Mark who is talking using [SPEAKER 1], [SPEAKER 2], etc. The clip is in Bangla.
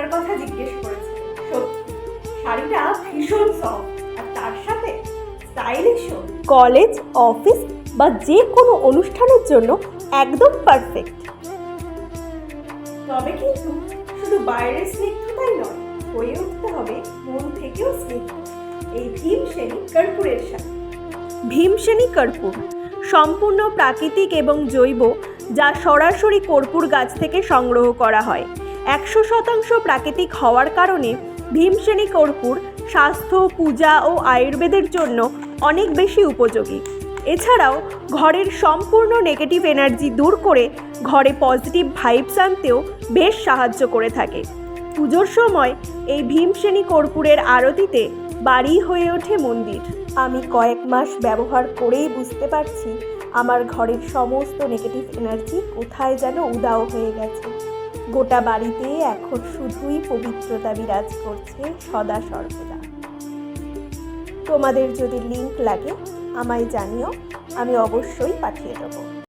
[SPEAKER 1] শাড়িটার কথা জিজ্ঞেস করেছে। সত্যি শাড়িটা ভীষণ সফট আর তার সাথে স্টাইলিশও। কলেজ, অফিস বা যে কোনো অনুষ্ঠানের জন্য একদম পারফেক্ট। তবে কিন্তু শুধু বাইরের স্নিগ্ধতাই নয়, হয়ে উঠতে হবে মন থেকেও স্নিগ্ধ এই ভীমসেনী কর্পূরের সাথে। ভীমসেনী কর্পূর সম্পূর্ণ প্রাকৃতিক এবং জৈব, যা সরাসরি কর্পূর গাছ থেকে সংগ্রহ করা হয়। 100% প্রাকৃতিক হওয়ার কারণে ভীমসেনী কর্পূর স্বাস্থ্য, পূজা ও আয়ুর্বেদের জন্য অনেক বেশি উপযোগী। এছাড়াও ঘরের সম্পূর্ণ নেগেটিভ এনার্জি দূর করে ঘরে পজিটিভ ভাইবস আনতেও বেশ সাহায্য করে থাকে। পুজোর সময় এই ভীমসেনী কর্পূরের আরতিতে বাড়ি হয়ে ওঠে মন্দির। আমি কয়েক মাস ব্যবহার করেই বুঝতে পারছি আমার ঘরের সমস্ত নেগেটিভ এনার্জি কোথায় যেন উধাও হয়ে গেছে। গোটা বাড়িতে এখন শুধুই পবিত্রতা বিরাজ করছে সদা সর্বদা। তোমাদের যদি লিংক লাগে আমায় জানিও, আমি অবশ্যই পাঠিয়ে দেবো।